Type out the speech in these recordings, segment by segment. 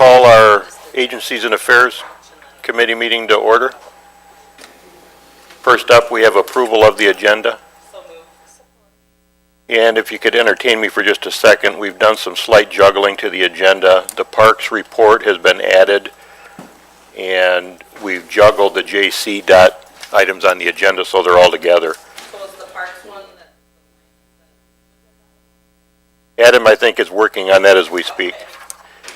call our Agencies and Affairs Committee meeting to order. First up, we have approval of the agenda. And if you could entertain me for just a second, we've done some slight juggling to the agenda. The Parks report has been added, and we've juggled the JC dot items on the agenda so they're all together. So was the Parks one that... Adam, I think, is working on that as we speak.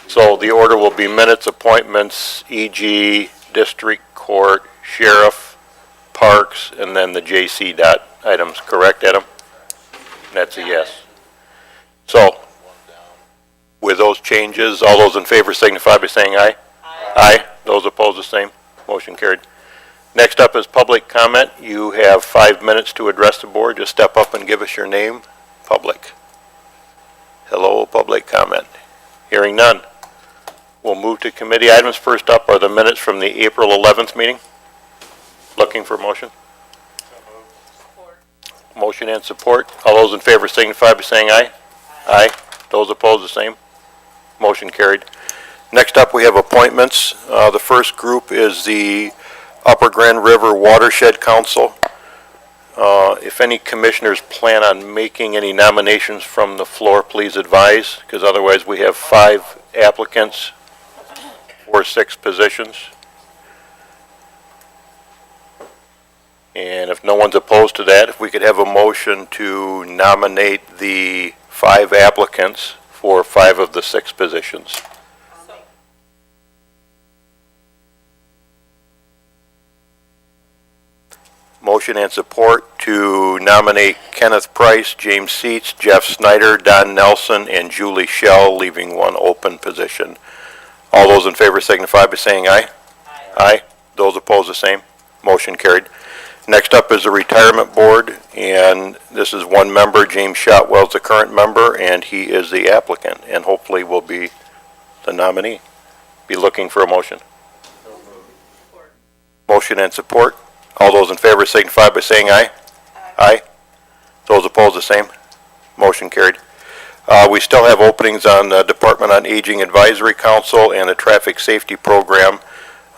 So the order will be minutes, appointments, EG, District Court, Sheriff, Parks, and then the JC dot items. Correct, Adam? That's a yes. So, with those changes, all those in favor signify by saying aye. Aye. Those opposed, the same. Motion carried. Next up is public comment. You have 5 minutes to address the board. Just step up and give us your name. Public. Hello, public comment. Hearing none. We'll move to committee items. First up are the minutes from the April 11th meeting. Looking for motion? Motion and support. All those in favor signify by saying aye. Aye. Those opposed, the same. Motion carried. Next up, we have appointments. The first group is the Upper Grand River Watershed Council. If any commissioners plan on making any nominations from the floor, please advise, because otherwise we have 5 applicants for 6 positions. And if no one's opposed to that, if we could have a motion to nominate the 5 applicants for 5 of the 6 positions. Motion and support to nominate Kenneth Price, James Seitz, Jeff Snyder, Don Nelson, and Julie Schell, leaving 1 open position. All those in favor signify by saying aye. Aye. Aye. Those opposed, the same. Motion carried. Next up is the retirement board, and this is 1 member. James Shotwell's the current member, and he is the applicant, and hopefully will be the nominee. Be looking for a motion. Motion and support. All those in favor signify by saying aye. Aye. Those opposed, the same. Motion carried. We still have openings on the Department on Aging Advisory Council and the Traffic Safety Program.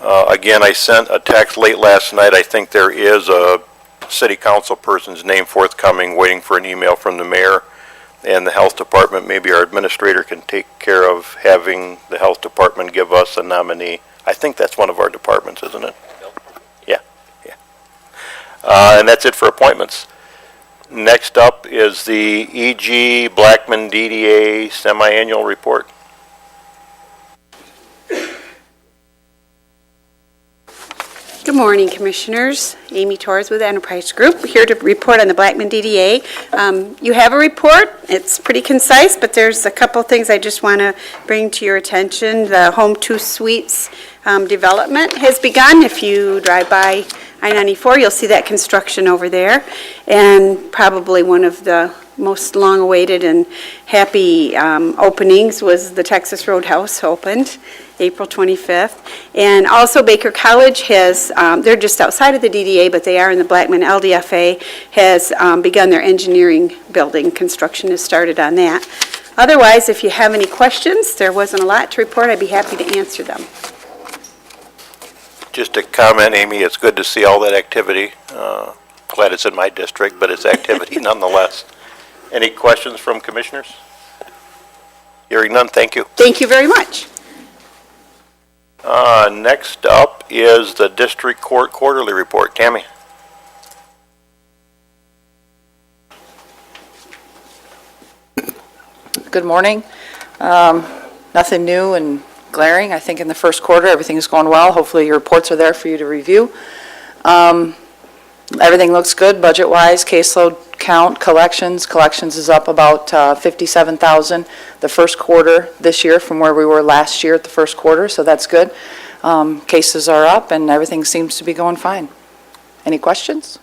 Again, I sent a text late last night. I think there is a city council person's name forthcoming, waiting for an email from the mayor and the health department. Maybe our administrator can take care of having the health department give us a nominee. I think that's one of our departments, isn't it? Yeah, yeah. And that's it for appointments. Next up is the EG Blackman DDA semi-annual report. Good morning, Commissioners. Amy Torres with Enterprise Group, here to report on the Blackman DDA. You have a report. It's pretty concise, but there's a couple things I just want to bring to your attention. The Home 2 Suites development has begun. If you drive by I-94, you'll see that construction over there, and probably one of the most long-awaited and happy openings was the Texas Roadhouse opened April 25th. And also Baker College has, they're just outside of the DDA, but they are in the Blackman LDFA, has begun their engineering building. Construction has started on that. Otherwise, if you have any questions, there wasn't a lot to report. I'd be happy to answer them. Just a comment, Amy, it's good to see all that activity. Glad it's in my district, but it's activity nonetheless. Any questions from commissioners? Hearing none, thank you. Thank you very much. Next up is the District Court Quarterly Report. Tammy. Good morning. Nothing new and glaring. I think in the first quarter everything's going well. Hopefully your reports are there for you to review. Everything looks good budget-wise, caseload count, collections. Collections is up about 57,000 the first quarter this year from where we were last year at the first quarter, so that's good. Cases are up and everything seems to be going fine. Any questions?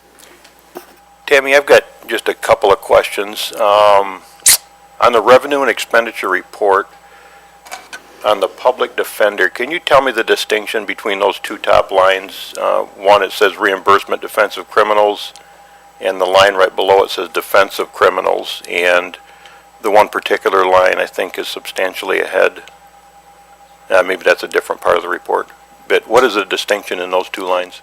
Tammy, I've got just a couple of questions. On the revenue and expenditure report, on the public defender, can you tell me the distinction between those 2 top lines? One, it says reimbursement defense of criminals, and the line right below it says defense of criminals, and the one particular line I think is substantially ahead. Maybe that's a different part of the report. But what is the distinction in those two lines?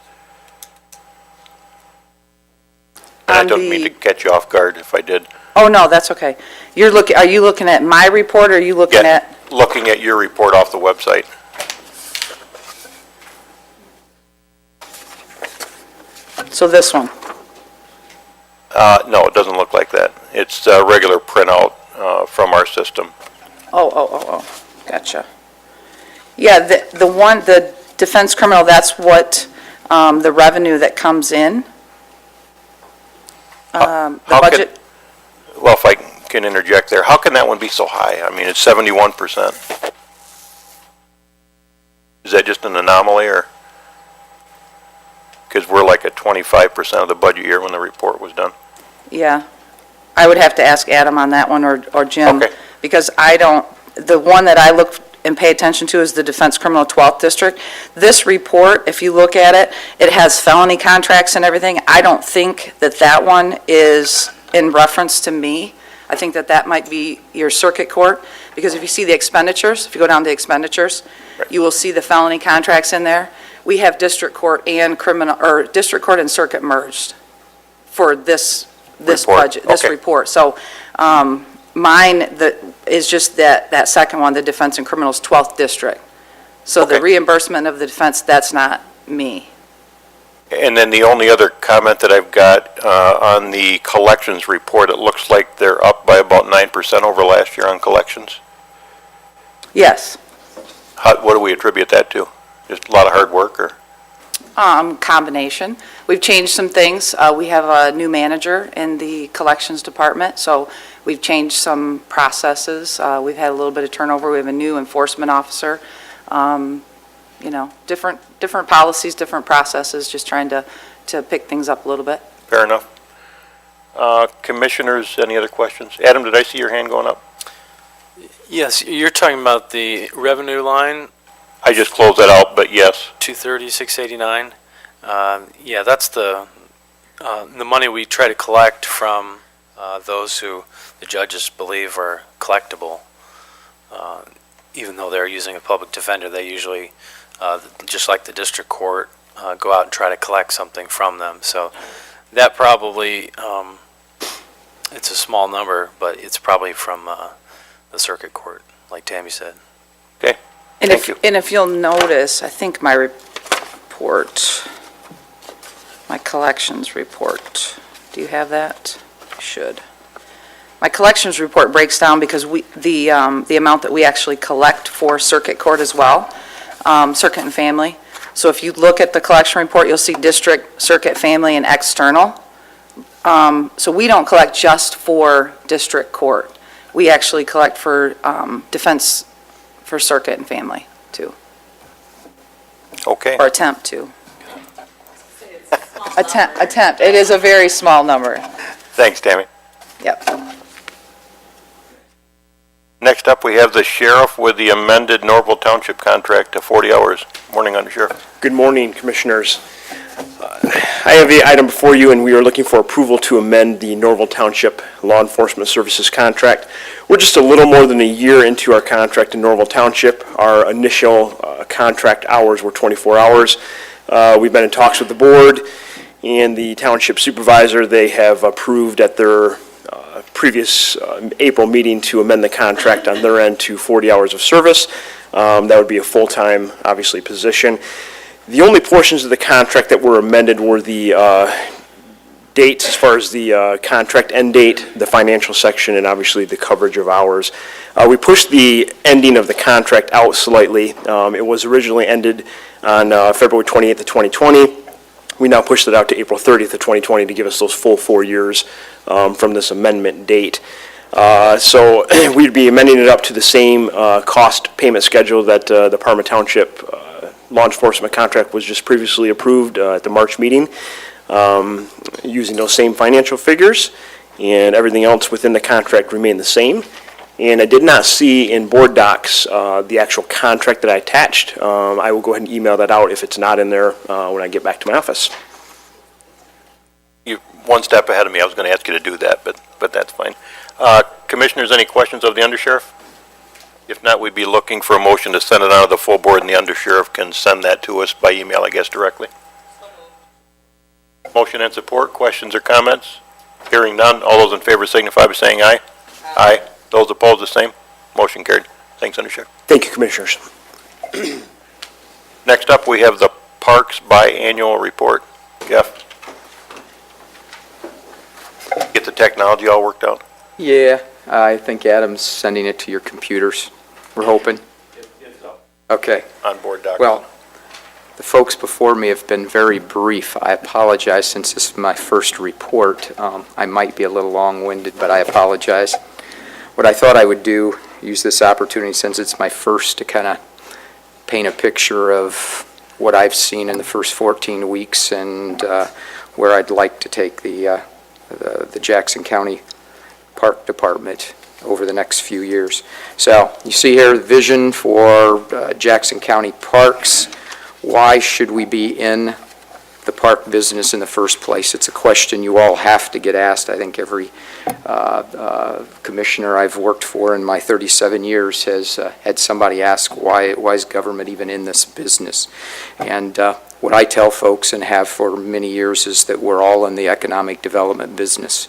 And I On don't mean the- to catch you off guard if I did. Oh, no, that's okay. Are you looking at my report, or are you looking Yeah, at? looking at your report off the website. So this one? No, it doesn't look like that. It's a regular printout from our system. Oh, gotcha. Yeah, the defense criminal, that's what, the revenue that comes in. The How can- budget, Well, if I can interject there, how can that one be so high? I mean, it's 71%. Is that just an anomaly, or? Because we're like at 25% of the budget year when the report was done. yeah. I would have to ask Adam on that one, or Jim. Okay. Because the one that I look and pay attention to is the Defense Criminal 12th District. This report, if you look at it, it has felony contracts and everything. I don't think that one is in reference to me. I think that might be your circuit court, because if you see the expenditures, if you go down to expenditures, Right. you will see the felony contracts in there. We have district court and district court and circuit merged for this Report, budget, this okay. report. So, mine is just that second one, the Defense and Criminals 12th District. So the Okay. reimbursement of the defense, that's not me. And then the only other comment that I've got on the collections report, it looks like they're up by about 9% over last year on collections. Yes. What do we attribute that to? Just a lot of hard work, or? Combination. We've changed some things. We have a new manager in the collections department, so we've changed some processes. We've had a little bit of turnover. We have a new enforcement officer. Different policies, different processes, just trying to pick things up a little bit. Fair enough. Commissioners, any other questions? Adam, did I see your hand going up? Yes, you're talking about the revenue line, I just closed that out, but yes. 230, 689. Yeah, that's the money we try to collect from those who the judges believe are collectible. Even though they're using a public defender, they usually, just like the district court, go out and try to collect something from them. So that probably, it's a small number, but it's probably from the circuit court, like Tammy said. Okay, And thank you. if you'll notice, I think my report, my collections report, do you have that? You should. My collections report breaks down because the amount that we actually collect for circuit court as well, circuit and family. So if you look at the collection report, you'll see district, circuit, family, and external. So we don't collect just for district court. We actually collect for defense, for circuit and family, too, Okay, or attempt to. Attempt. It is a very small number. thanks, Tammy. Yep. Next up, we have the sheriff with the amended Norville Township contract to 40 hours. Morning, Under Sheriff. Good morning, Commissioners. I have the item before you, and we are looking for approval to amend the Norville Township Law Enforcement Services contract. We're just a little more than a year into our contract in Norville Township. Our initial contract hours were 24 hours. We've been in talks with the board and the township supervisor. They have approved at their previous April meeting to amend the contract on their end to 40 hours of service. That would be a full-time, obviously, position. The only portions of the contract that were amended were the dates as far as the contract end date, the financial section, and obviously the coverage of hours. We pushed the ending of the contract out slightly. It was originally ended on February 28th of 2020. We now pushed it out to April 30th of 2020 to give us those full 4 years from this amendment date. So we'd be amending it up to the same cost payment schedule that the Parma Township law enforcement contract was just previously approved at the March meeting, using those same financial figures, and everything else within the contract remained the same. And I did not see in board docs the actual contract that I attached. I will go ahead and email that out if it's not in there when I get back to my office. You're one step ahead of me. I was going to ask you to do that, but that's fine. Commissioners, any questions of the Under Sheriff? If not, we'd be looking for a motion to send it out to the full board, and the undersheriff can send that to us by email, I guess, directly. Motion and support, questions or comments? Hearing none, all those in favor signify by saying aye. Aye. Those opposed, the same. Motion carried. Thanks, Undersheriff. Thank you, Commissioners. Next up, we have the Parks Biannual Report. Jeff? Get the technology all worked out? Yeah, I think Adam's sending it to your computers, we're hoping. It's up. Okay. On board document. Well, the folks before me have been very brief. I apologize since this is my first report. I might be a little long-winded, but I apologize. What I thought I would do, use this opportunity since it's my first, to kind of paint a picture of what I've seen in the first 14 weeks and where I'd like to take the Jackson County Park Department over the next few years. So you see here the vision for Jackson County Parks. Why should we be in the park business in the first place? It's a question you all have to get asked. I think every commissioner I've worked for in my 37 years has had somebody ask, why is government even in this business? And what I tell folks, and have for many years, is that we're all in the economic development business.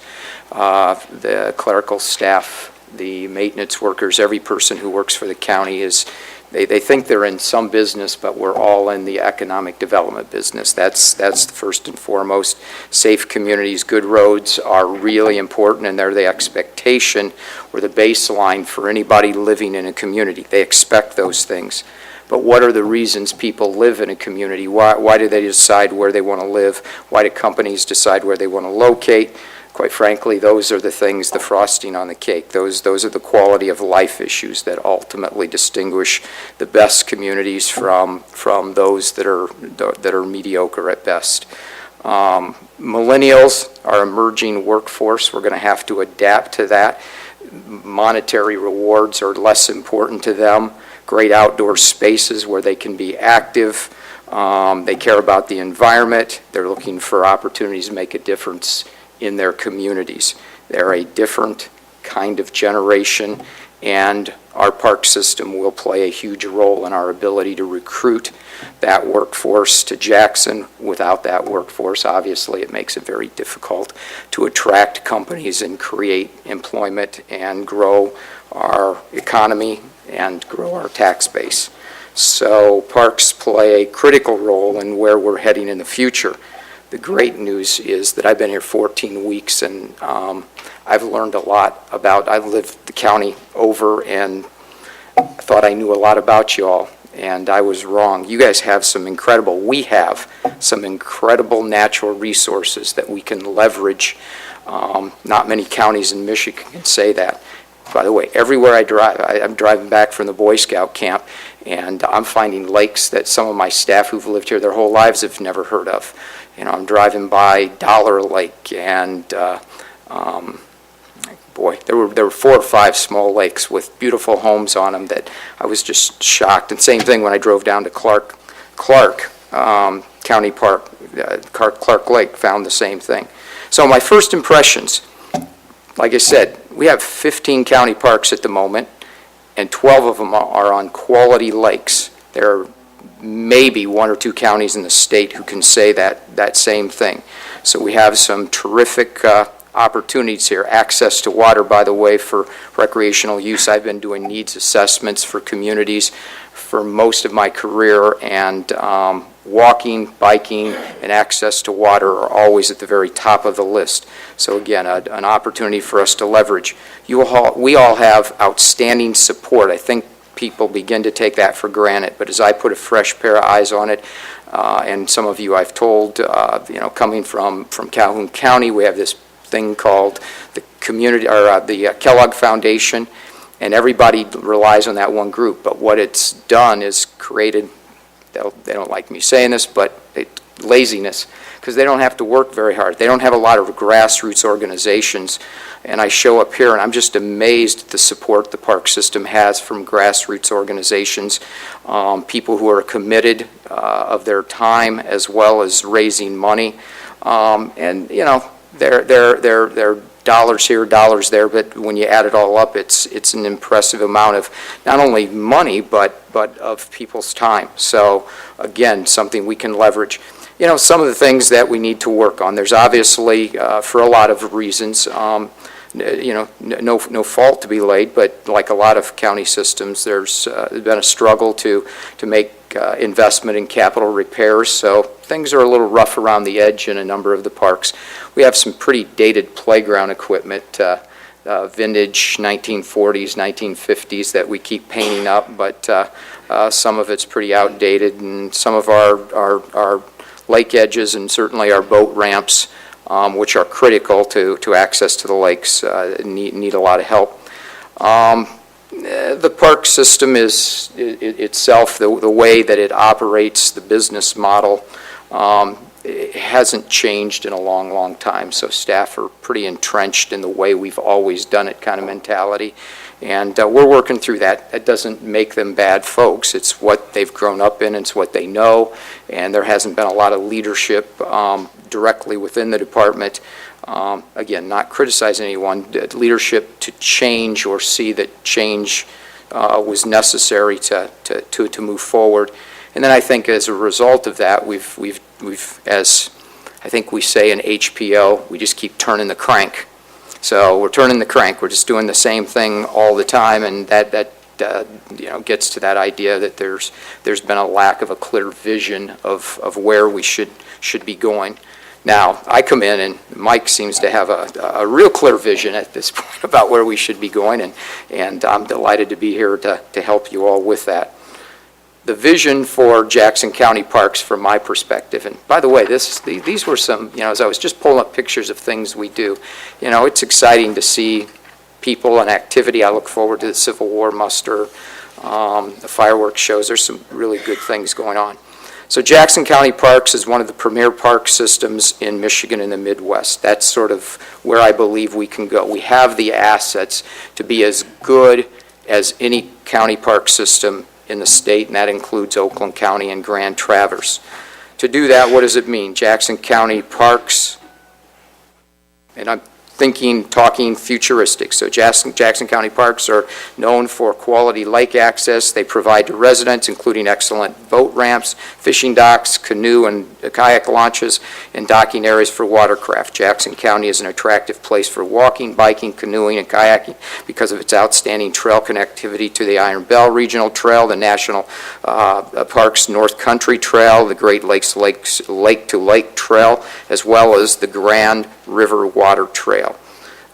The clerical staff, the maintenance workers, every person who works for the county is, they think they're in some business, but we're all in the economic development business. That's the first and foremost. Safe communities, good roads are really important, and they're the expectation or the baseline for anybody living in a community. They expect those things. But what are the reasons people live in a community? Why do they decide where they want to live? Why do companies decide where they want to locate? Quite frankly, those are the things, the frosting on the cake. Those are the quality of life issues that ultimately distinguish the best communities from those that are mediocre at best. Millennials, our emerging workforce, we're going to have to adapt to that. Monetary rewards are less important to them. Great outdoor spaces where they can be active. They care about the environment. They're looking for opportunities to make a difference in their communities. They're a different kind of generation, and our park system will play a huge role in our ability to recruit that workforce to Jackson. Without that workforce, obviously, it makes it very difficult to attract companies and create employment and grow our economy and grow our tax base. So parks play a critical role in where we're heading in the future. The great news is that I've been here 14 weeks, and I've learned a lot about, I've lived the county over, and I thought I knew a lot about you all, and I was wrong. You guys have we have some incredible natural resources that we can leverage. Not many counties in Michigan can say that. By the way, everywhere I drive, I'm driving back from the Boy Scout camp, and I'm finding lakes that some of my staff who've lived here their whole lives have never heard of. You know, I'm driving by Dollar Lake, and boy, there were 4 or 5 small lakes with beautiful homes on them that I was just shocked. And same thing when I drove down to Clark County Park, Clark Lake, found the same thing. So my first impressions, like I said, we have 15 county parks at the moment, and 12 of them are on quality lakes. There are maybe 1 or 2 counties in the state who can say that same thing. So we have some terrific opportunities here. Access to water, by the way, for recreational use. I've been doing needs assessments for communities for most of my career, and walking, biking, and access to water are always at the very top of the list. So again, an opportunity for us to leverage. We all have outstanding support. I think people begin to take that for granted, but as I put a fresh pair of eyes on it, and some of you I've told, coming from Calhoun County, we have this thing called the community, or the Kellogg Foundation, and everybody relies on that one group. But what it's done is created, they don't like me saying this, but laziness, because they don't have to work very hard. They don't have a lot of grassroots organizations. And I show up here, and I'm just amazed at the support the park system has from grassroots organizations, people who are committed of their time as well as raising money. And, you know, they're dollars here, dollars there, but when you add it all up, it's an impressive amount of not only money, but of people's time. So again, something we can leverage. You know, some of the things that we need to work on, there's obviously, for a lot of reasons, you know, no fault to be laid, but like a lot of county systems, there's been a struggle to make investment in capital repairs, so things are a little rough around the edge in a number of the parks. We have some pretty dated playground equipment, vintage 1940s, 1950s that we keep painting up, but some of it's pretty outdated, and some of our lake edges and certainly our boat ramps, which are critical to access to the lakes, need a lot of help. The park system is itself, the way that it operates, the business model, it hasn't changed in a long, long time. So staff are pretty entrenched in the way we've always done it kind of mentality. And we're working through that. That doesn't make them bad folks. It's what they've grown up in, it's what they know, and there hasn't been a lot of leadership directly within the department. Again, not criticizing anyone, leadership to change or see that change was necessary to move forward. And then I think as a result of that, we've as I think we say in HPO, we just keep turning the crank. So we're turning the crank. We're just doing the same thing all the time, and that you know, gets to that idea that there's been a lack of a clear vision of where we should be going. Now, I come in, and Mike seems to have a real clear vision at this point about where we should be going, and I'm delighted to be here to help you all with that. The vision for Jackson County Parks from my perspective, and by the way, these were some, you know, as I was just pulling up pictures of things we do, you know, it's exciting to see people and activity. I look forward to the Civil War muster, the fireworks shows. There's some really good things going on. So Jackson County Parks is one of the premier park systems in Michigan and the Midwest. That's sort of where I believe we can go. We have the assets to be as good as any county park system in the state, and that includes Oakland County and Grand Traverse. To do that, what does it mean? Jackson County Parks, and I'm talking futuristic. So Jackson County Parks are known for quality lake access. They provide to residents, including excellent boat ramps, fishing docks, canoe and kayak launches, and docking areas for watercraft. Jackson County is an attractive place for walking, biking, canoeing, and kayaking because of its outstanding trail connectivity to the Iron Bell Regional Trail, the National Parks North Country Trail, the Great Lakes Lake-to-Lake Trail, as well as the Grand River Water Trail.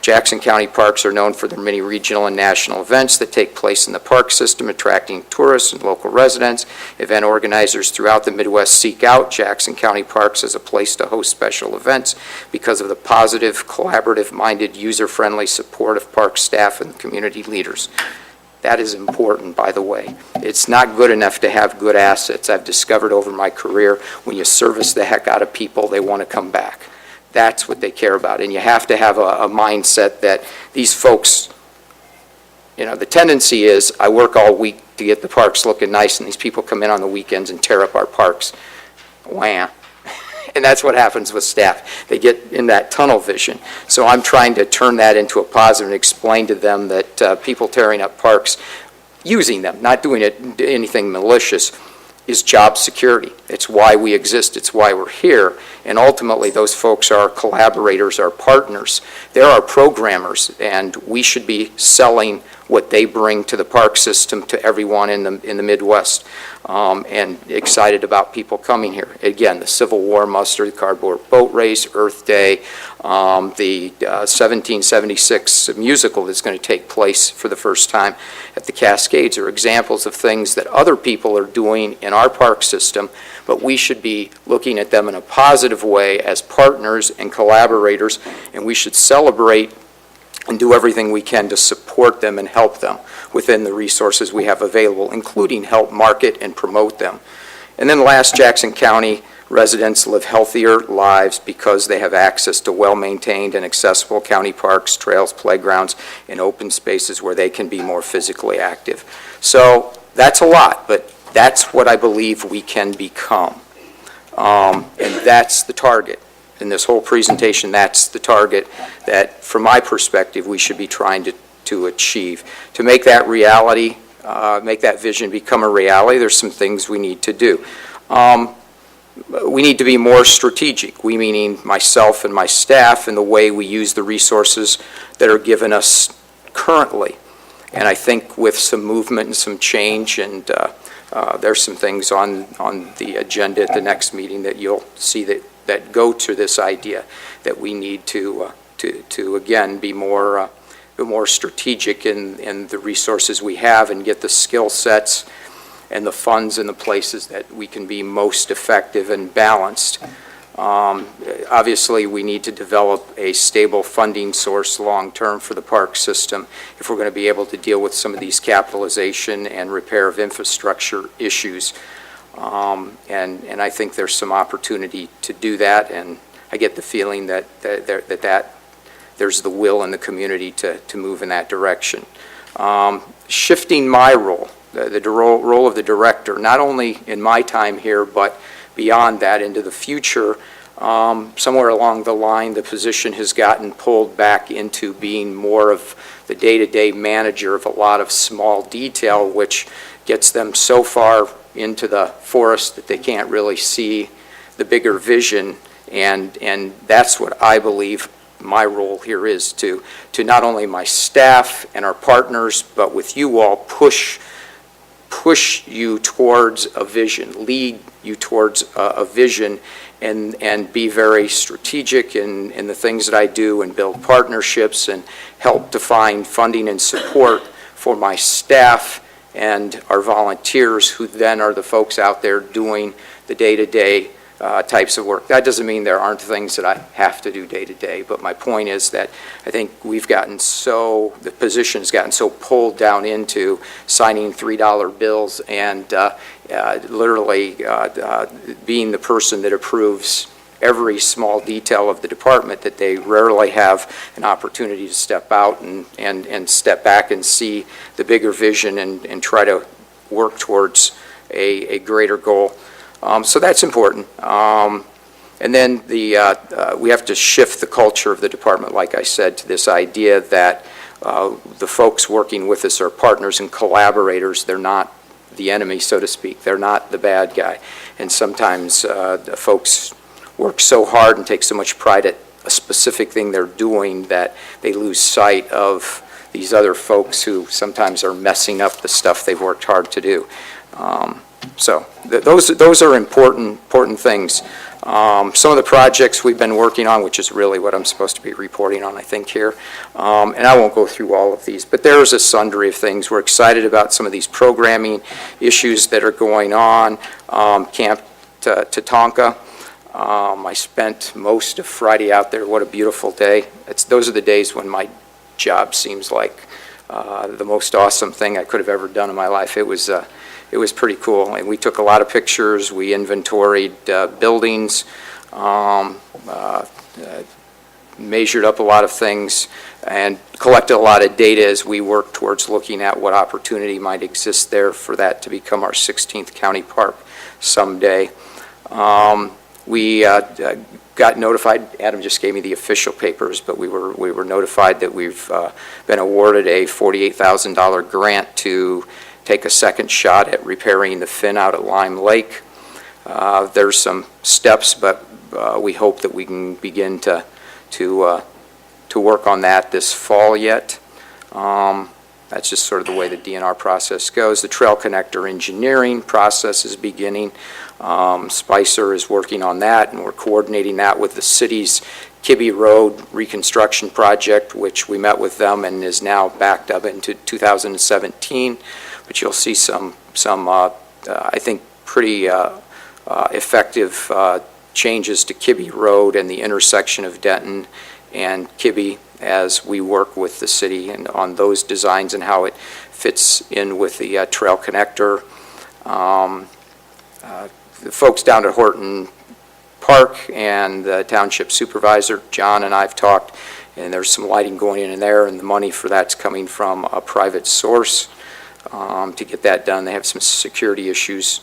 Jackson County Parks are known for their many regional and national events that take place in the park system, attracting tourists and local residents. Event organizers throughout the Midwest seek out Jackson County Parks as a place to host special events because of the positive, collaborative-minded, user-friendly support of park staff and community leaders. That is important, by the way. It's not good enough to have good assets. I've discovered over my career, when you service the heck out of people, they want to come back. That's what they care about. And you have to have a mindset that these folks, you know, the tendency is I work all week to get the parks looking nice, and these people come in on the weekends and tear up our parks. Wham. And that's what happens with staff. They get in that tunnel vision. So I'm trying to turn that into a positive and explain to them that people tearing up parks, using them, not doing anything malicious, is job security. It's why we exist. It's why we're here. And ultimately, those folks are collaborators, are partners. They're our programmers, and we should be selling what they bring to the park system to everyone in the Midwest, and excited about people coming here. Again, the Civil War muster, the cardboard boat race, Earth Day, the 1776 musical that's going to take place for the first time at the Cascades are examples of things that other people are doing in our park system, but we should be looking at them in a positive way as partners and collaborators, and we should celebrate and do everything we can to support them and help them within the resources we have available, including help market and promote them. And then last, Jackson County residents live healthier lives because they have access to well-maintained and accessible county parks, trails, playgrounds, and open spaces where they can be more physically active. So that's a lot, but that's what I believe we can become. And that's the target. in this whole presentation, that's the target that, from my perspective, we should be trying to achieve. To make that reality, make that vision become a reality, there's some things we need to do. We need to be more strategic, we meaning myself and my staff, in the way we use the resources that are given us currently. And I think with some movement and some change, and there's some things on the agenda at the next meeting that you'll see that go to this idea that we need to again be more strategic in the resources we have and get the skill sets and the funds in the places that we can be most effective and balanced. Obviously, we need to develop a stable funding source long-term for the park system if we're going to be able to deal with some of these capitalization and repair of infrastructure issues. And I think there's some opportunity to do that, and I get the feeling that there's the will in the community to move in that direction. Shifting my role, the role of the director, not only in my time here, but beyond that into the future, somewhere along the line, the position has gotten pulled back into being more of the day-to-day manager of a lot of small detail, which gets them so far into the forest that they can't really see the bigger vision. And that's what I believe my role here is, to not only my staff and our partners, but with you all, push you towards a vision, lead you towards a vision, and be very strategic in the things that I do, and build partnerships and help to find funding and support for my staff and our volunteers, who then are the folks out there doing the day-to-day types of work. That doesn't mean there aren't things that I have to do day to day, but my point is that I think the position's gotten so pulled down into signing $3 bills and literally being the person that approves every small detail of the department, that they rarely have an opportunity to step out and step back and see the bigger vision and try to work towards a greater goal. So that's important. And then we have to shift the culture of the department, like I said, to this idea that the folks working with us are partners and collaborators. They're not the enemy, so to speak. They're not the bad guy. And sometimes the folks work so hard and take so much pride at a specific thing they're doing that they lose sight of these other folks who sometimes are messing up the stuff they've worked hard to do. So those are important things. Some of the projects we've been working on, which is really what I'm supposed to be reporting on, I think, here, and I won't go through all of these, but there's a sundry of things. We're excited about some of these programming issues that are going on. Camp Tatanka, I spent most of Friday out there. What a beautiful day. Those are the days when my job seems like the most awesome thing I could have ever done in my life. It was pretty cool. And we took a lot of pictures. We inventoried buildings, measured up a lot of things, and collected a lot of data as we worked towards looking at what opportunity might exist there for that to become our 16th county park someday. We got notified, Adam just gave me the official papers, but we were notified that we've been awarded a $48,000 grant to take a second shot at repairing the fin out at Lime Lake. There's some steps, but we hope that we can begin to work on that this fall yet. That's just sort of the way the DNR process goes. The trail connector engineering process is beginning. Spicer is working on that, and we're coordinating that with the city's Kibbe Road reconstruction project, which we met with them and is now backed up into 2017. But you'll see some I think, pretty effective changes to Kibbe Road and the intersection of Denton and Kibbe as we work with the city and on those designs and how it fits in with the trail connector. The folks down at Horton Park and the township supervisor, John, and I've talked, and there's some lighting going in there, and the money for that's coming from a private source to get that done. They have some security issues.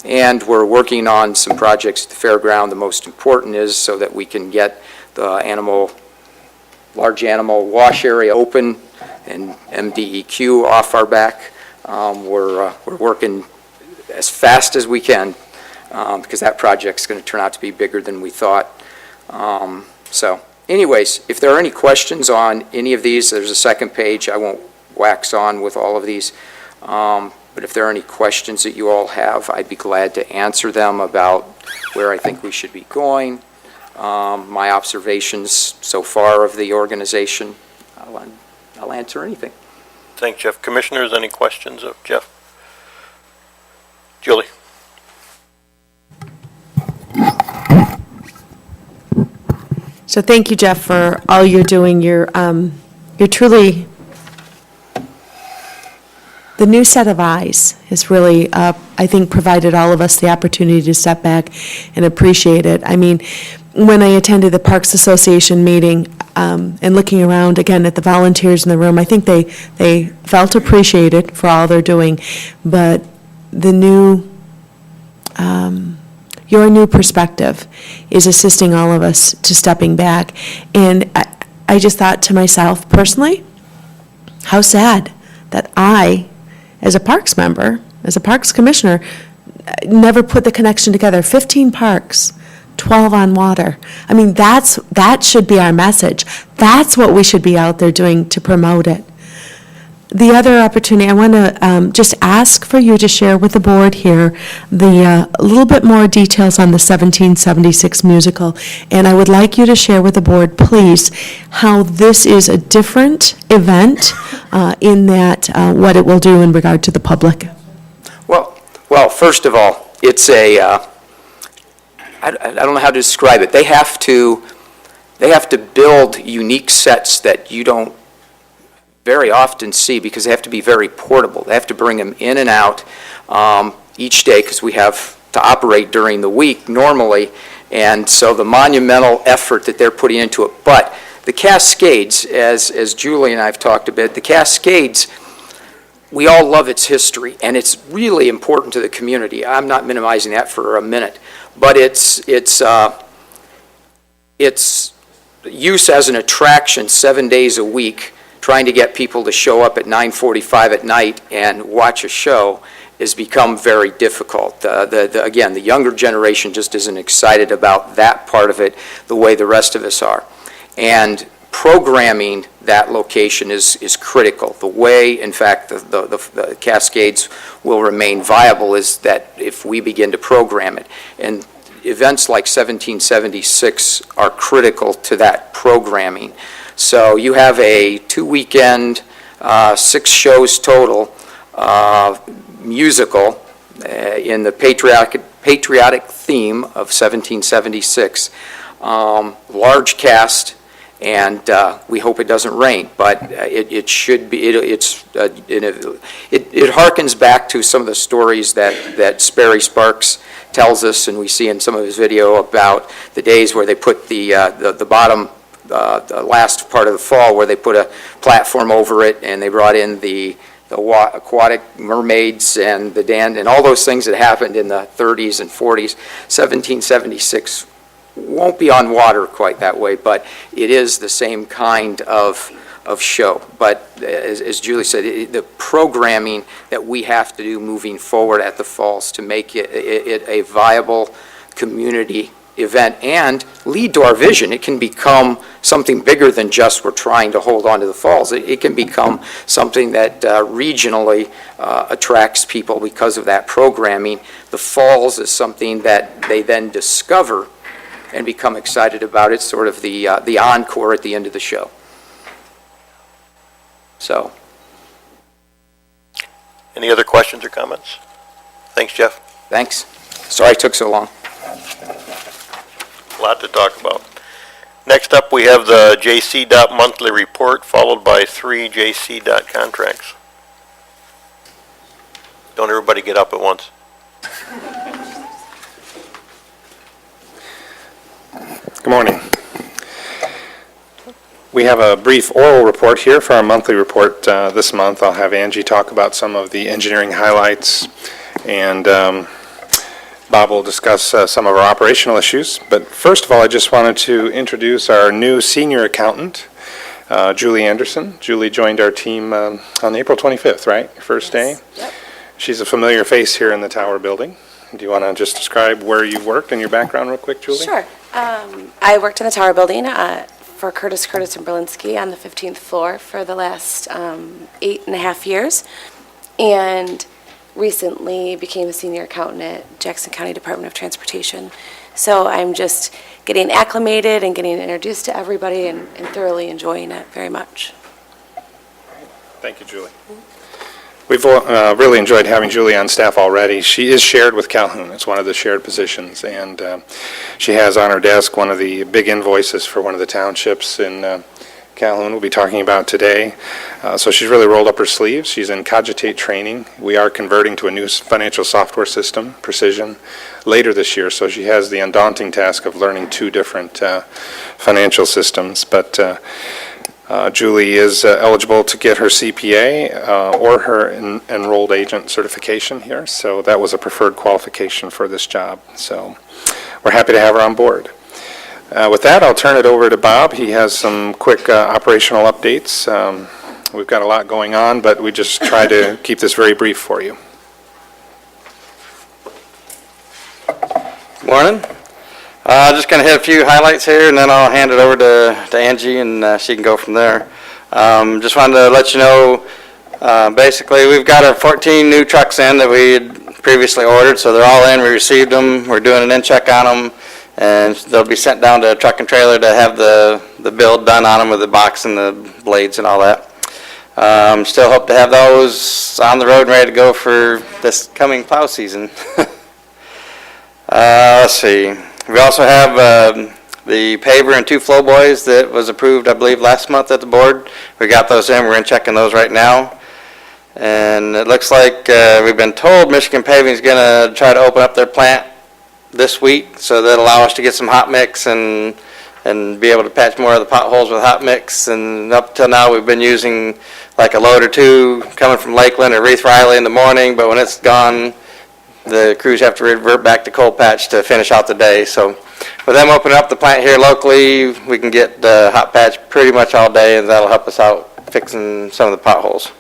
And we're working on some projects at the fairground. The most important is so that we can get the large animal wash area open and MDEQ off our back. We're working as fast as we can because that project's going to turn out to be bigger than we thought. So anyways, if there are any questions on any of these, there's a second page. I won't wax on with all of these. But if there are any questions that you all have, I'd be glad to answer them about where I think we should be going, my observations so far of the organization. I'll answer anything. Thanks, Jeff. Commissioners, any questions of Jeff? Julie? So thank you, Jeff, for all you're doing. You're truly, the new set of eyes has really, I think, provided all of us the opportunity to step back and appreciate it. I mean, when I attended the Parks Association meeting and looking around again at the volunteers in the room, I think they felt appreciated for all they're doing. But the new, your new perspective is assisting all of us to stepping back. And I just thought to myself personally, how sad that I, as a Parks member, as a Parks Commissioner, never put the connection together. 15 parks, 12 on water. I mean, that should be our message. That's what we should be out there doing to promote it. The other opportunity, I want to just ask for you to share with the board here a little bit more details on the 1776 musical. And I would like you to share with the board, please, how this is a different event in that what it will do in regard to the public. Well, first of all, it's I don't know how to describe it. They have to build unique sets that you don't very often see because they have to be very portable. They have to bring them in and out each day because we have to operate during the week normally, and so the monumental effort that they're putting into it. But the Cascades, as Julie and I have talked a bit, the Cascades, we all love its history, and it's really important to the community. I'm not minimizing that for a minute, but its use as an attraction 7 days a week, trying to get people to show up at 9:45 at night and watch a show has become very difficult. Again, the younger generation just isn't excited about that part of it the way the rest of us are. And programming that location is critical. The way, in fact, the Cascades will remain viable is that if we begin to program it. And events like 1776 are critical to that programming. So you have a 2-weekend, 6 shows total musical in the patriotic theme of 1776. Large cast, and we hope it doesn't rain, but it should be. It harkens back to some of the stories that Sperry Sparks tells us, and we see in some of his video about the days where they put the bottom. The last part of the fall where they put a platform over it and they brought in the aquatic mermaids and the and all those things that happened in the 30s and 40s. 1776 won't be on water quite that way, but it is the same kind of show. But as Julie said, the programming that we have to do moving forward at the Falls to make it a viable community event and lead to our vision. It can become something bigger than just we're trying to hold on to the Falls. It can become something that regionally attracts people because of that programming. The Falls is something that they then discover and become excited about. It's sort of the encore at the end of the show. So. Any other questions or comments? Thanks, Jeff. Thanks. Sorry it took so long. A lot to talk about. Next up, we have the JC Dot monthly report, followed by 3 JC Dot contracts. Don't everybody get up at once. Good morning. We have a brief oral report here for our monthly report this month. I'll have Angie talk about some of the engineering highlights and Bob will discuss some of our operational issues. But first of all, I just wanted to introduce our new senior accountant, Julie Anderson. Julie joined our team on April 25th, right? Your first day? Yep. She's a familiar face here in the Tower building. Do you want to just describe where you've worked and your background real quick, Julie? Sure. I worked in the Tower building for Curtis and Berlinski on the 15th floor for the last 8.5 years, and recently became a senior accountant at Jackson County Department of Transportation. So I'm just getting acclimated and getting introduced to everybody and thoroughly enjoying it very much. Thank you, Julie. We've really enjoyed having Julie on staff already. She is shared with Calhoun. It's one of the shared positions, and she has on her desk one of the big invoices for one of the townships in Calhoun we'll be talking about today. So she's really rolled up her sleeves. She's in Cogitate training. We are converting to a new financial software system, Precision, later this year, so she has the undaunting task of learning 2 different financial systems. But Julie is eligible to get her CPA or her enrolled agent certification here, so that was a preferred qualification for this job. So we're happy to have her on board. With that, I'll turn it over to Bob. He has some quick operational updates. We've got a lot going on, but we just try to keep this very brief for you. Morning. Just going to hit a few highlights here, and then I'll hand it over to Angie, and she can go from there. Just wanted to let you know, basically, we've got our 14 new trucks in that we had previously ordered, so they're all in. We received them. We're doing an in-check on them, and they'll be sent down to a truck and trailer to have the build done on them with the box and the blades and all that. Still hope to have those on the road and ready to go for this coming plow season. Let's see. We also have the paver and 2 flow boys that was approved, I believe, last month at the board. We got those in. We're in checking those right now. And it looks like we've been told Michigan Paving is going to try to open up their plant this week, so that'll allow us to get some hot mix and be able to patch more of the potholes with hot mix. And up till now, we've been using like a load or 2 coming from Lakeland or Reith Riley in the morning, but when it's gone, the crews have to revert back to cold patch to finish out the day. So with them opening up the plant here locally, we can get hot patch pretty much all day, and that'll help us out fixing some of the potholes.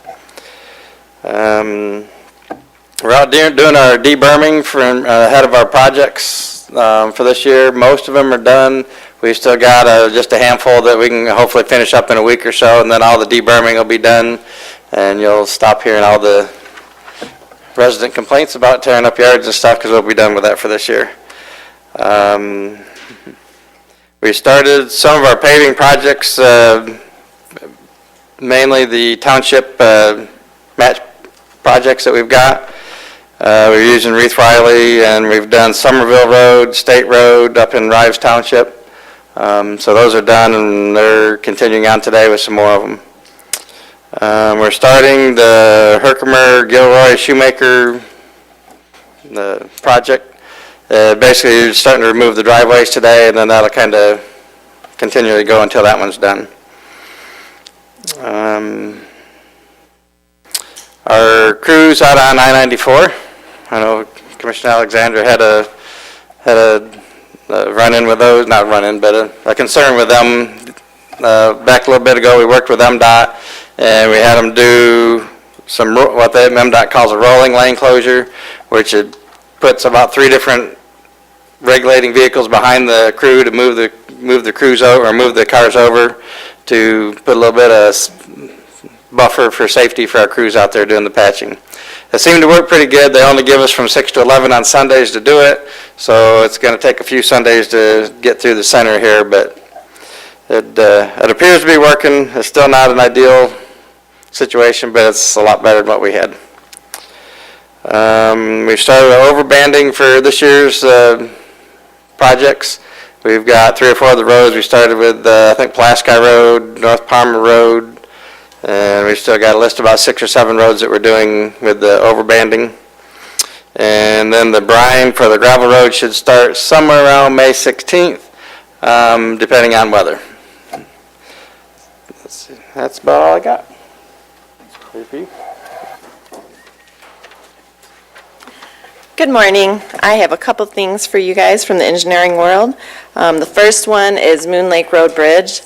We're out doing our deberming for ahead of our projects for this year. Most of them are done. We've still got just a handful that we can hopefully finish up in a week or so, and then all the deberming will be done, and you'll stop hearing all the resident complaints about tearing up yards and stuff, because we'll be done with that for this year. We started some of our paving projects, mainly the township match projects that we've got. We're using Reith Riley, and we've done Somerville Road, State Road up in Rives Township. So those are done, and they're continuing on today with some more of them. We're starting the Herkimer, Gilroy, Shoemaker the project. Basically, starting to remove the driveways today, and then that'll kind of continually go until that one's done. Our crews out on I-94. I know Commissioner Alexander had a run-in with those, not run-in, but a concern with them. Back a little bit ago, we worked with MDOT, and we had them do some, what MDOT calls a rolling lane closure, which it puts about 3 different regulating vehicles behind the crew to move the crews over, or move the cars over, to put a little bit of buffer for safety for our crews out there doing the patching. It seemed to work pretty good. They only give us from 6 to 11 on Sundays to do it, so it's going to take a few Sundays to get through the center here, but it appears to be working. It's still not an ideal situation, but it's a lot better than what we had. We've started overbanding for this year's projects. We've got 3 or 4 of the roads. We started with, I think, Pulaski Road, North Palmer Road, and we've still got a list of about 6 or 7 roads that we're doing with the overbanding. And then the brine for the gravel road should start somewhere around May 16th, depending on weather. Let's see. That's about all I got. Good morning. I have a couple things for you guys from the engineering world. The first one is Moon Lake Road Bridge.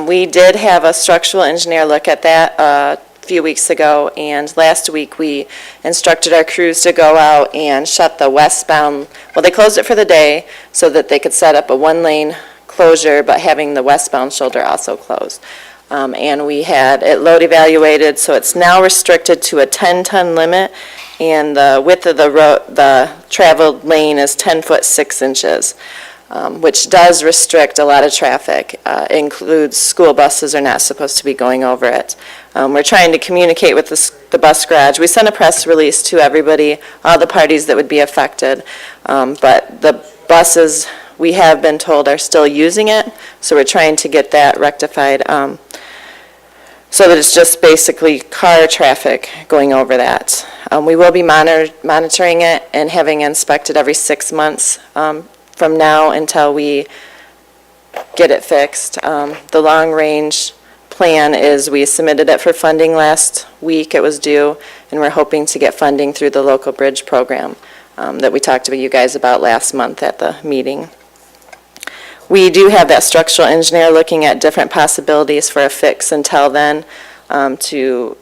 We did have a structural engineer look at that a few weeks ago, and last week we instructed our crews to go out and shut the westbound, well, they closed it for the day so that they could set up a one-lane closure, but having the westbound shoulder also closed. And we had it load evaluated, so it's now restricted to a 10-ton limit, and the width of the traveled lane is 10 foot 6 inches, which does restrict a lot of traffic. It includes school buses are not supposed to be going over it. We're trying to communicate with the bus garage. We sent a press release to everybody, all the parties that would be affected, but the buses, we have been told, are still using it, so we're trying to get that rectified. So that it's just basically car traffic going over that. We will be monitoring it and having inspected every 6 months from now until we get it fixed. The long-range plan is we submitted it for funding last week. It was due, and we're hoping to get funding through the local bridge program that we talked to you guys about last month at the meeting. We do have that structural engineer looking at different possibilities for a fix until then to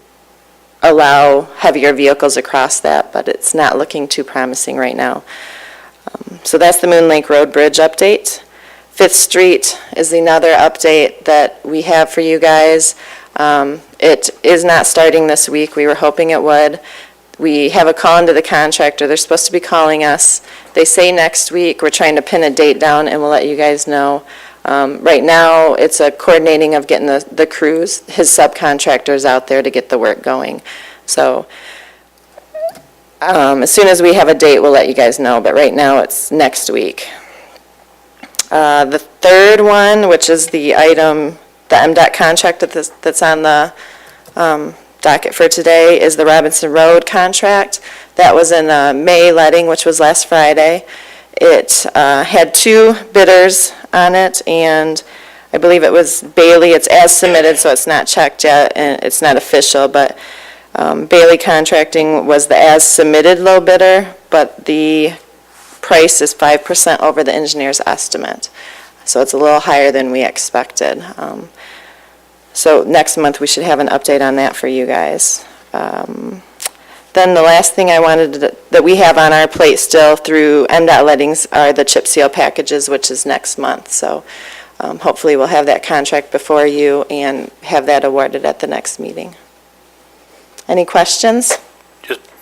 allow heavier vehicles across that, but it's not looking too promising right now. So that's the Moon Lake Road Bridge update. Fifth Street is another update that we have for you guys. It is not starting this week. We were hoping it would. We have a call into the contractor. They're supposed to be calling us. They say next week. We're trying to pin a date down, and we'll let you guys know. Right now, it's a coordinating of getting the crews, his subcontractors out there to get the work going. So as soon as we have a date, we'll let you guys know, but right now it's next week. The third one, which is the item, the MDOT contract that's on the docket for today, is the Robinson Road contract. That was in May letting, which was last Friday. It had 2 bidders on it, and I believe it was Bailey. It's as submitted, so it's not checked yet, and it's not official, but Bailey Contracting was the as submitted low bidder, but the price is 5% over the engineer's estimate. So it's a little higher than we expected. So next month, we should have an update on that for you guys. Then the last thing I wanted that we have on our plate still through MDOT lettings are the chip seal packages, which is next month. So hopefully we'll have that contract before you and have that awarded at the next meeting. Any questions?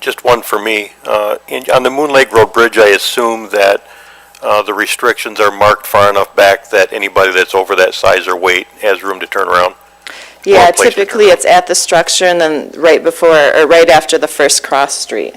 Just one for me. On the Moon Lake Road Bridge, I assume that the restrictions are marked far enough back that anybody that's over that size or weight has room to turn around? Yeah, Or a place to typically turn it's at the structure and then right before, or right after the first cross street.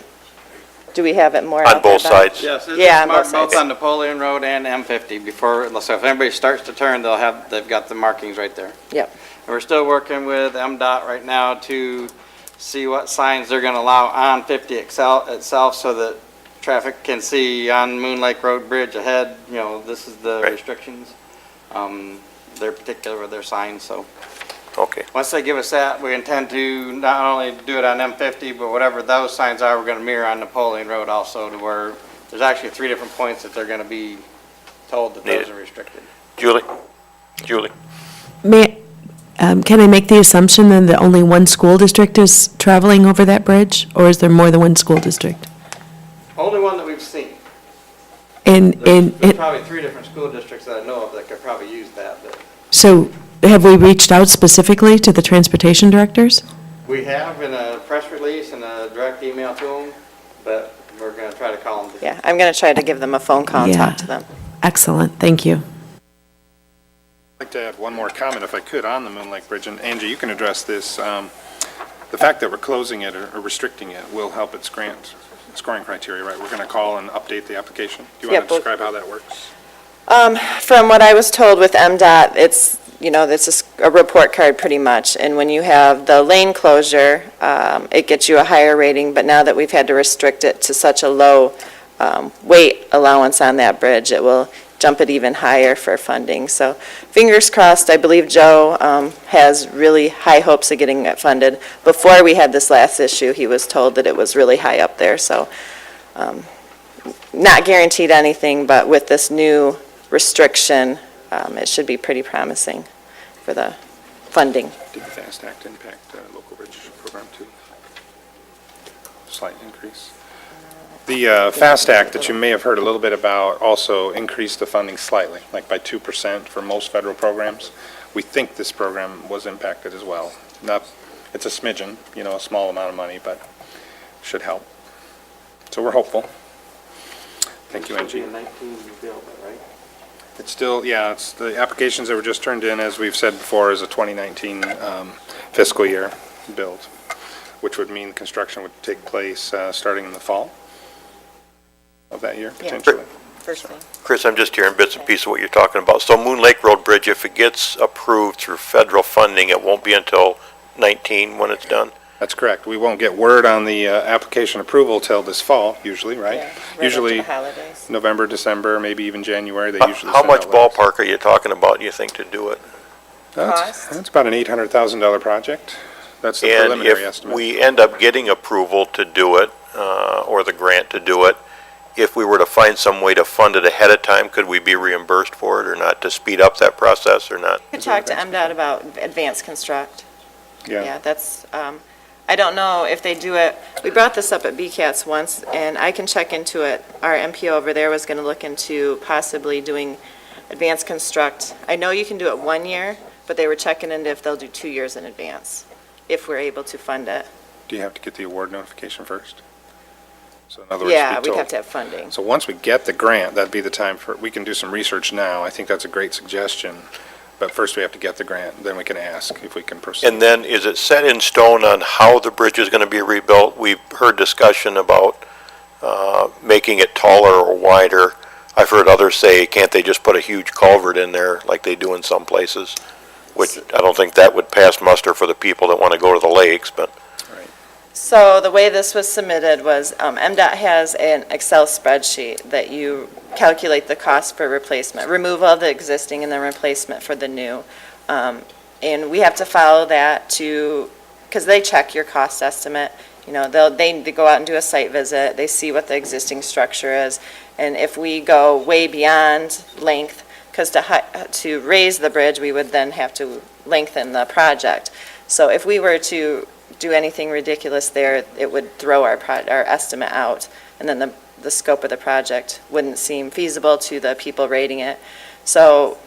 Do we have it more On out there, both Bob? sides? Yes, it's Yeah, on marked both both sides. on Napoleon Road and M50 before, so if anybody starts to turn, they've got the markings right there. Yep. And we're still working with MDOT right now to see what signs they're gonna allow on 50 itself so that traffic can see on Moon Lake Road Bridge ahead, this is the Right. restrictions. They're particular with their signs, so. Okay. Once they give us that, we intend to not only do it on M50, but whatever those signs are, we're gonna mirror on Napoleon Road also to where there's actually 3 different points that they're gonna be told that those Needed. are restricted. Julie? Can I make the assumption then that only one school district is traveling over that bridge? Or is there more than one school district? Only one that we've seen. And, There's probably 3 different school districts that I know of that could probably use that, but so have we reached out specifically to the transportation directors? we have in a press release and a direct email to them, but we're gonna try to call them. Yeah, I'm going to try to give them a phone call and Yeah. talk to them. Excellent, thank you. I'd like to add one more comment, if I could, on the Moon Lake Bridge, and Angie, you can address this. The fact that we're closing it or restricting it will help its grant scoring criteria, right? We're going to call and update the application. Do you want Yep. to describe how that works? From what I was told with MDOT, it's, it's a report card pretty much. And when you have the lane closure, it gets you a higher rating. But now that we've had to restrict it to such a low weight allowance on that bridge, it will jump it even higher for funding. So fingers crossed. I believe Joe has really high hopes of getting it funded. Before we had this last issue, he was told that it was really high up there. So not guaranteed anything, but with this new restriction, it should be pretty promising for the funding. Did the FAST Act impact local bridge program too? Slight increase. The FAST Act that you may have heard a little bit about also increased the funding slightly, like by 2% for most federal programs. We think this program was impacted as well. Not, it's a smidgen, a small amount of money, but should help. So we're hopeful. Thank you, Angie. It's still, yeah, it's the applications that were just turned in, as we've said before, is a 2019 fiscal year build, which would mean construction would take place starting in the fall of that year, potentially. First thing. Chris, I'm just hearing bits and pieces of what you're talking about. So Moon Lake Road Bridge, if it gets approved through federal funding, it won't be until 19 when it's done? That's correct. We won't get word on the application approval till this fall, usually, right? Usually Holidays. November, December, maybe even January, they usually How send much out letters. ballpark are you talking about, you think, to do it? That's about an $800,000 project. That's the And preliminary if estimate. we end up getting approval to do it, or the grant to do it, if we were to find some way to fund it ahead of time, could we be reimbursed for it or not, to speed up that process or not? You could talk to MDOT about advanced construct. Yeah. Yeah, that's, I don't know if they do it, we brought this up at BCATS once, and I can check into it. Our MPO over there was going to look into possibly doing advanced construct. I know you can do it 1 year, but they were checking into if they'll do 2 years in advance, if we're able to fund it. Do you have to get the award notification first? So in other words, Yeah, be we'd told. have to have funding. So once we get the grant, that'd be the time for, we can do some research now. I think that's a great suggestion. But first we have to get the grant, then we can ask if we can proceed. And then, is it set in stone on how the bridge is going to be rebuilt? We've heard discussion about making it taller or wider. I've heard others say, can't they just put a huge culvert in there like they do in some places? Which I don't think that would pass muster for the people that want to go to the lakes, but So the way this was submitted was, MDOT has an Excel spreadsheet that you calculate the cost for replacement, removal of the existing and then replacement for the new. And we have to follow that because they check your cost estimate. They go out and do a site visit, they see what the existing structure is. And if we go way beyond length, because to raise the bridge, we would then have to lengthen the project. So if we were to do anything ridiculous there, it would throw our estimate out, and then the scope of the project wouldn't seem feasible to the people rating it. So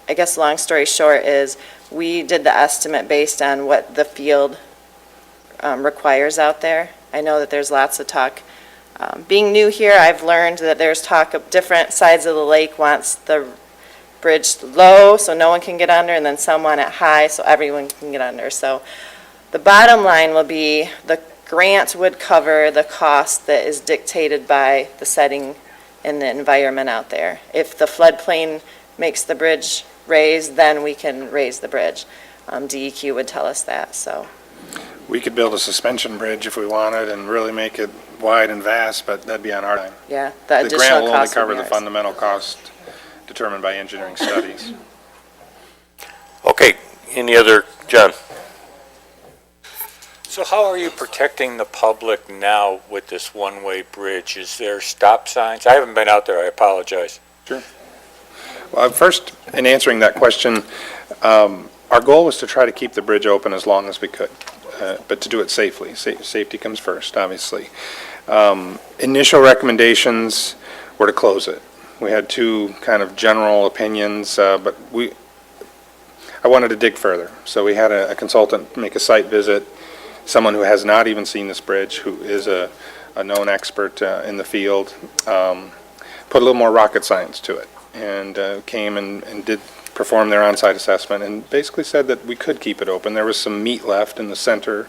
I guess long story short is, we did the estimate based on what the field requires out there. I know that there's lots of talk. Being new here, I've learned that there's talk of different sides of the lake wants the bridge low so no one can get under, and then some want it high so everyone can get under. So the bottom line will be the grant would cover the cost that is dictated by the setting and the environment out there. If the floodplain makes the bridge raise, then we can raise the bridge. DEQ would tell us that, so. We could build a suspension bridge if we wanted and really make it wide and vast, but that'd be on our time. Yeah, the The grant additional will only cost would cover be the ours. fundamental cost determined by engineering studies. okay, any other, John? So how are you protecting the public now with this one-way bridge? Is there stop signs? I haven't been out there, I apologize. Well, first, in answering that question, our goal was to try to keep the bridge open as long as we could, but to do it safely. Safety comes first, obviously. Initial recommendations were to close it. We had two kind of general opinions, but I wanted to dig further. So we had a consultant make a site visit, someone who has not even seen this bridge, who is a known expert in the field, put a little more rocket science to it, and came and did perform their on-site assessment, and basically said that we could keep it open. There was some meat left in the center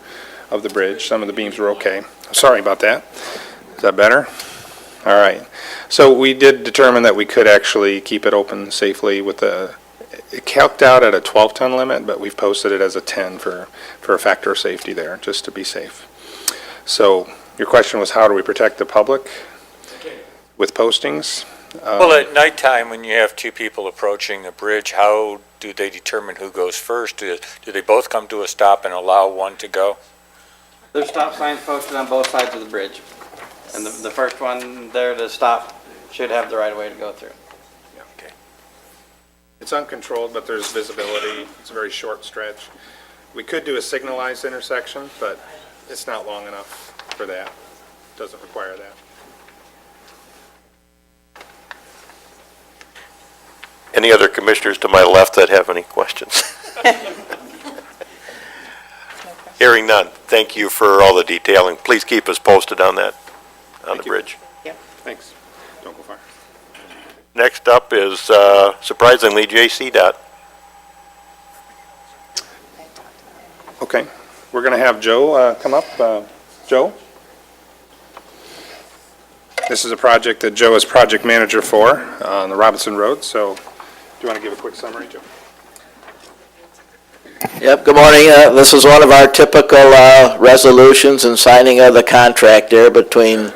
of the bridge. Some of the beams were okay. Sorry about that. Is that better? All right. So we did determine that we could actually keep it open safely with it calced out at a 12-ton limit, but we've posted it as a 10 for a factor of safety there, just to be safe. So your question was, how do we protect the public with postings? Well, at nighttime, when you have two people approaching the bridge, how do they determine who goes first? Do they both come to a stop and allow one to go? There's stop signs posted on both sides of the bridge. And the first one there to stop should have the right of way to go through. It's uncontrolled, but there's visibility. It's a very short stretch. We could do a signalized intersection, but it's not long enough for that. Doesn't require that. Any other commissioners to my left that have any questions? Hearing none. Thank you for all the detailing. Please keep us posted on that, on the bridge. Thanks. Don't go far. Next up is surprisingly J.C. Dot. Okay, we're going to have Joe come up. Joe? This is a project that Joe is project manager for on the Robinson Road, so do you want to give a quick summary, Joe? Yep, good morning. This is one of our typical resolutions and signing of the contract there between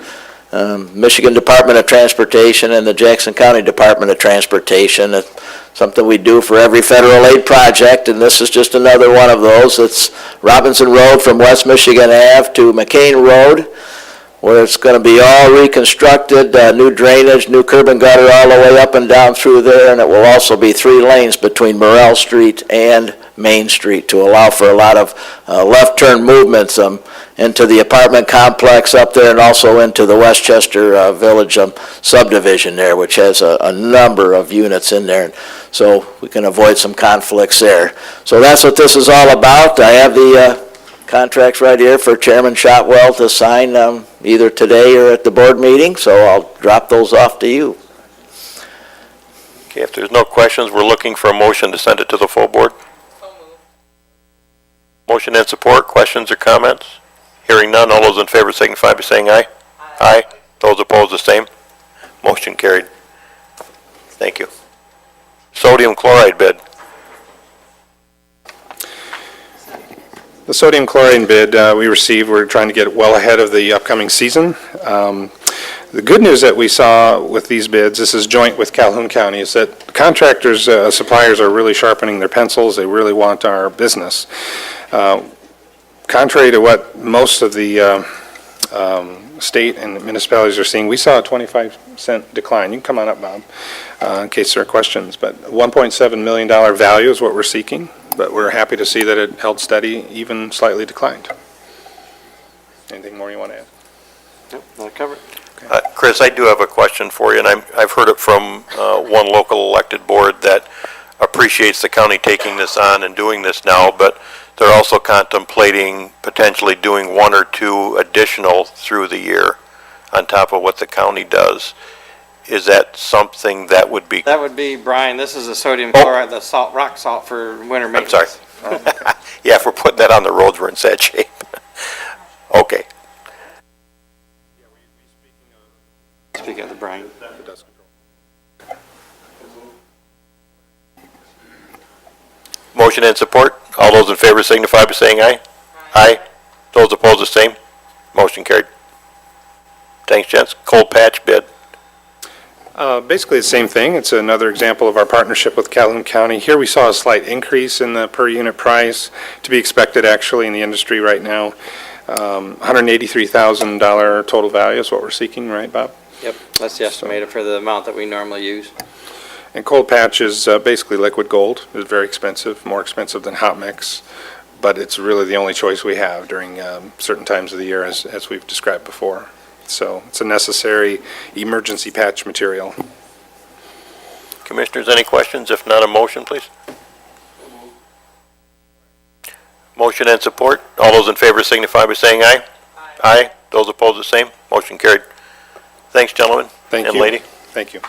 Michigan Department of Transportation and the Jackson County Department of Transportation. It's something we do for every federal aid project, and this is just another one of those. It's Robinson Road from West Michigan Ave to McCain Road, where it's going to be all reconstructed, new drainage, new curb and gutter all the way up and down through there, and it will also be 3 lanes between Morrell Street and Main Street to allow for a lot of left turn movements into the apartment complex up there and also into the Westchester Village subdivision there, which has a number of units in there. So we can avoid some conflicts there. So that's what this is all about. I have the contracts right here for Chairman Shotwell to sign either today or at the board meeting, so I'll drop those off to you. Okay, if there's no questions, we're looking for a motion to send it to the full board. Motion and support. Questions or comments? Hearing none. All those in favor signify by saying aye. Aye. Those opposed, the same. Motion carried. Thank you. Sodium chloride bid. The sodium chloride bid we received, we're trying to get well ahead of the upcoming season. The good news that we saw with these bids, this is joint with Calhoun County, is that contractors, suppliers are really sharpening their pencils. They really want our business. Contrary to what most of the state and municipalities are seeing, we saw a 25-cent decline. You can come on up, Bob, in case there are questions. But $1.7 million value is what we're seeking, but we're happy to see that it held steady, even slightly declined. Anything more you want to add? Nope, that'll cover it. Chris, I do have a question for you, and I've heard it from one local elected board that appreciates the county taking this on and doing this now, but they're also contemplating potentially doing 1 or 2 additional through the year on top of what the county does. Is that something that would be? That would be, Brian, this is the sodium chloride, the salt, rock salt for winter maintenance. I'm sorry. Yeah, if we're putting that on the roads, we're in sad shape. Okay. Speaking of the Brian. Motion and support. All those in favor signify by saying aye. Aye. Those opposed, the same. Motion carried. Thanks, gents. Cold patch bid. Basically the same thing. It's another example of our partnership with Calhoun County. Here we saw a slight increase in the per unit price, to be expected actually in the industry right now. $183,000 total value is what we're seeking, right, Bob? Yep, that's the estimated for the amount that we normally use. And cold patch is basically liquid gold. It's very expensive, more expensive than hot mix, but it's really the only choice we have during certain times of the year, as we've described before. So it's a necessary emergency patch material. Commissioners, any questions? If not, a motion, please. Motion and support. All those in favor signify by saying aye. Aye. Those opposed, the same. Motion carried. Thanks, gentlemen. Thank and you. lady. Thank you.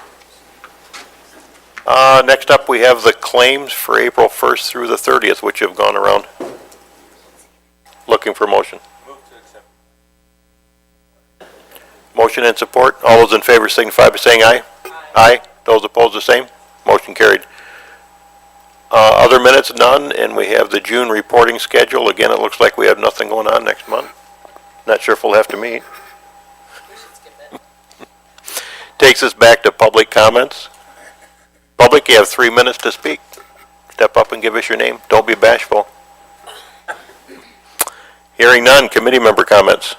Next up, we have the claims for April 1st through the 30th, which have gone around. Looking for motion. Motion and support. All those in favor signify by saying aye. Aye. Those opposed, the same. Motion carried. Other minutes, none, and we have the June reporting schedule. Again, it looks like we have nothing going on next month. Not sure if we'll have to meet. Takes us back to public comments. Public, you have 3 minutes to speak. Step up and give us your name. Don't be bashful. Hearing none, committee member comments.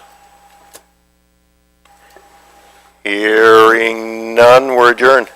Hearing none, we're adjourned.